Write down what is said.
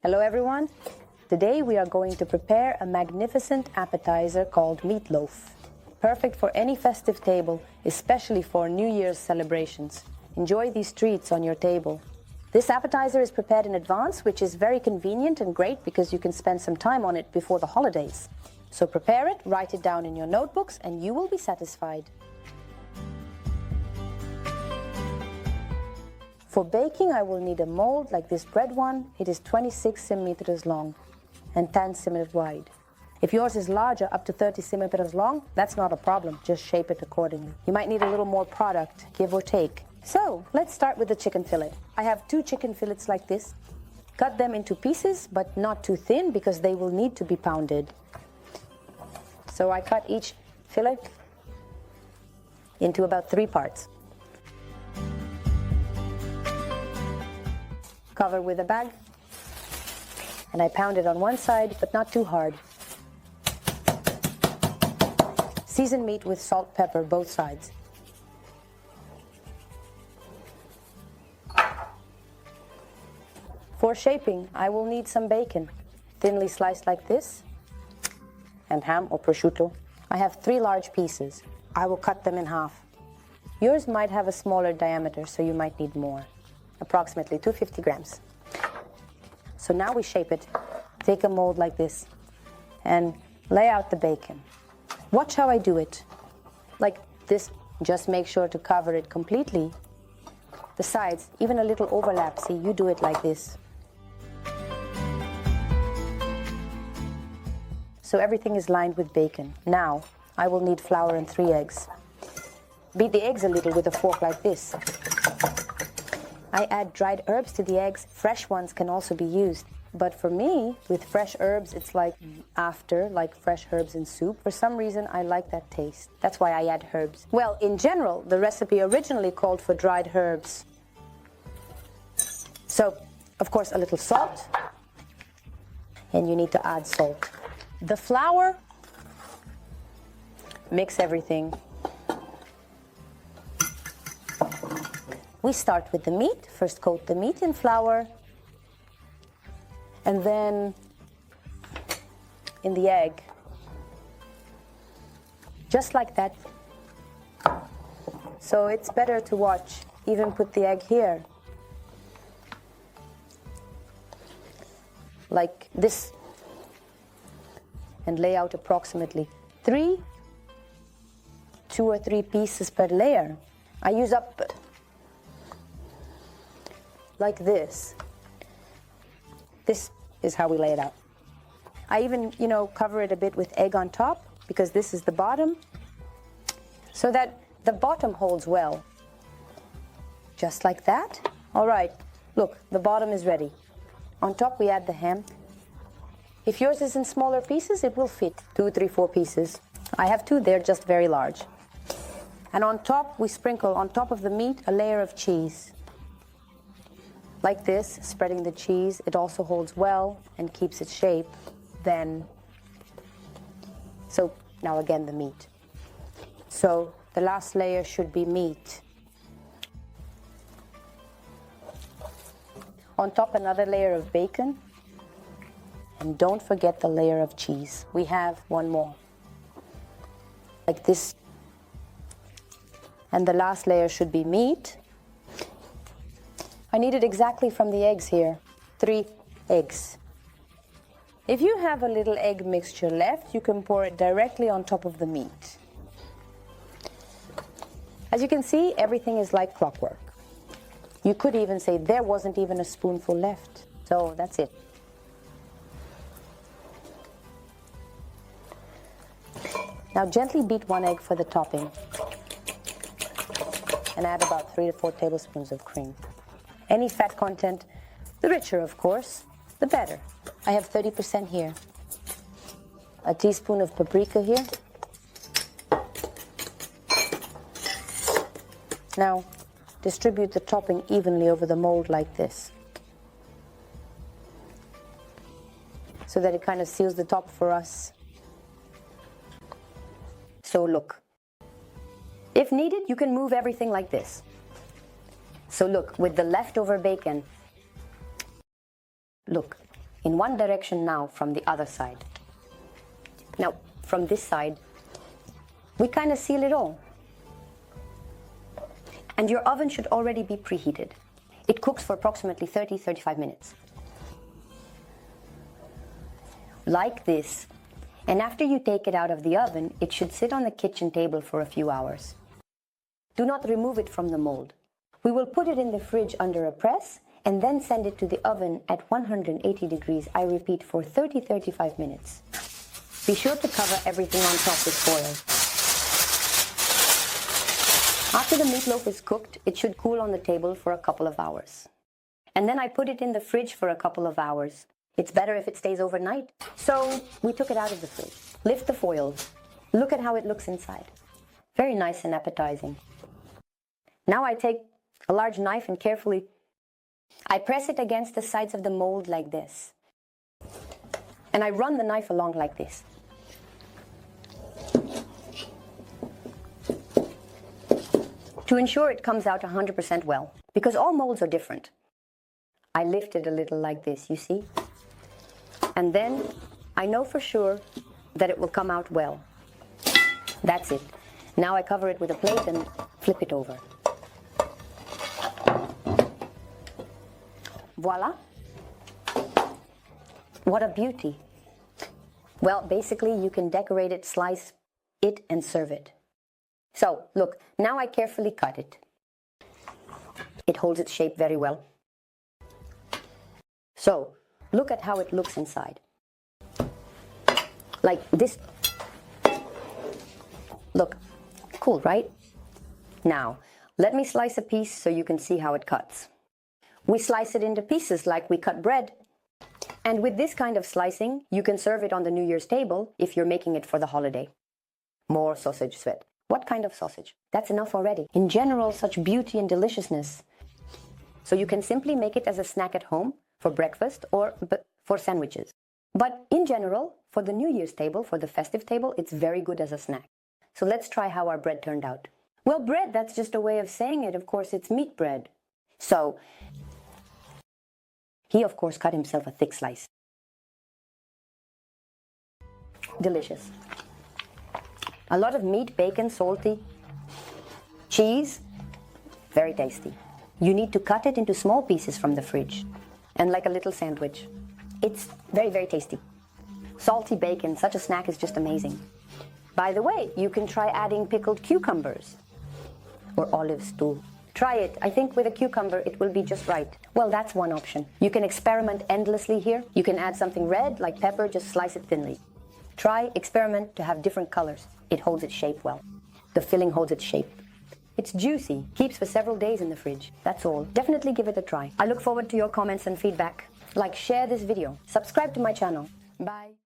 Hello everyone. Today we are going to prepare a magnificent appetizer called meatloaf. Perfect for any festive table, especially for New Year's celebrations. Enjoy these treats on your table. This appetizer is prepared in advance, which is very convenient and great because you can spend some time on it before the holidays. So prepare it, write it down in your notebooks, and you will be satisfied. For baking, I will need a mold like this bread one. It is 26 centimeters long and 10 centimeters wide. If yours is larger, up to 30 centimeters long, that's not a problem. Just shape it accordingly. You might need a little more product, give or take. So, let's start with the chicken fillet. I have 2 chicken fillets like this. Cut them into pieces, but not too thin because they will need to be pounded. So I cut each fillet into about 3 parts. Cover with a bag, and I pound it on one side, but not too hard. Season meat with salt, pepper, both sides. For shaping, I will need some bacon, thinly sliced like this, and ham or prosciutto. I have 3 large pieces. I will cut them in half. Yours might have a smaller diameter, so you might need more. Approximately 250 grams. So now we shape it. Take a mold like this and lay out the bacon. Watch how I do it. Like this, just make sure to cover it completely. The sides, even a little overlap, see, you do it like this. So everything is lined with bacon. Now, I will need flour and 3 eggs. Beat the eggs a little with a fork like this. I add dried herbs to the eggs. Fresh ones can also be used. But for me, with fresh herbs, it's like fresh herbs in soup. For some reason, I like that taste. That's why I add herbs. Well, in general, the recipe originally called for dried herbs. So, of course, a little salt. And you need to add salt. The flour, mix everything. We start with the meat. First coat the meat in flour, and then in the egg. Just like that. So it's better to watch. Even put the egg here. Like this. And lay out approximately 2 or 3 pieces per layer. I use up like this. This is how we lay it out. I even, cover it a bit with egg on top because this is the bottom, so that the bottom holds well. Just like that. All right, look, the bottom is ready. On top we add the ham. If yours is in smaller pieces, it will fit 2, 3, 4 pieces. I have 2, they're just very large. And on top, we sprinkle on top of the meat a layer of cheese. Like this, spreading the cheese. It also holds well and keeps its shape. So now again the meat. So the last layer should be meat. On top, another layer of bacon. And don't forget the layer of cheese. We have 1 more. Like this. And the last layer should be meat. I need it exactly from the eggs here. 3 eggs. If you have a little egg mixture left, you can pour it directly on top of the meat. As you can see, everything is like clockwork. You could even say there wasn't even a spoonful left. So that's it. Now gently beat 1 egg for the topping. And add about 3 to 4 tablespoons of cream. Any fat content, the richer, of course, the better. I have 30% here. A teaspoon of paprika here. Now, distribute the topping evenly over the mold like this, so that it kind of seals the top for us. So look. If needed, you can move everything like this. So look, with the leftover bacon, look, in one direction now from the other side. Now, from this side, we kind of seal it all. And your oven should already be preheated. It cooks for approximately 30-35 minutes. Like this. And after you take it out of the oven, it should sit on the kitchen table for a few hours. Do not remove it from the mold. We will put it in the fridge under a press and then send it to the oven at 180 degrees, I repeat, for 30-35 minutes. Be sure to cover everything on top with foil. After the meatloaf is cooked, it should cool on the table for a couple of hours. And then I put it in the fridge for a couple of hours. It's better if it stays overnight. So we took it out of the fridge. Lift the foil. Look at how it looks inside. Very nice and appetizing. Now I take a large knife and carefully I press it against the sides of the mold like this. And I run the knife along like this. To ensure it comes out 100% well, because all molds are different. I lift it a little like this, you see? And then I know for sure that it will come out well. That's it. Now I cover it with a plate and flip it over. Voila. What a beauty. Well, basically you can decorate it, slice it, and serve it. So, look, now I carefully cut it. It holds its shape very well. So, look at how it looks inside. Like this. Look, cool, right? Now, let me slice a piece so you can see how it cuts. We slice it into pieces like we cut bread. And with this kind of slicing, you can serve it on the New Year's table if you're making it for the holiday. More sausage sweat. What kind of sausage? That's enough already. In general, such beauty and deliciousness. So you can simply make it as a snack at home for breakfast or for sandwiches. But in general, for the New Year's table, for the festive table, it's very good as a snack. So let's try how our bread turned out. Well, bread, that's just a way of saying it. Of course, it's meat bread. So he, of course, cut himself a thick slice. Delicious. A lot of meat, bacon, salty, cheese, very tasty. You need to cut it into small pieces from the fridge, and like a little sandwich. It's very, very tasty. Salty bacon, such a snack is just amazing. By the way, you can try adding pickled cucumbers, or olives too. Try it. I think with a cucumber it will be just right. Well, that's one option. You can experiment endlessly here. You can add something red, like pepper, just slice it thinly. Try, experiment to have different colors. It holds its shape well. The filling holds its shape. It's juicy, keeps for several days in the fridge. That's all. Definitely give it a try. I look forward to your comments and feedback. Like, share this video. Subscribe to my channel. Bye.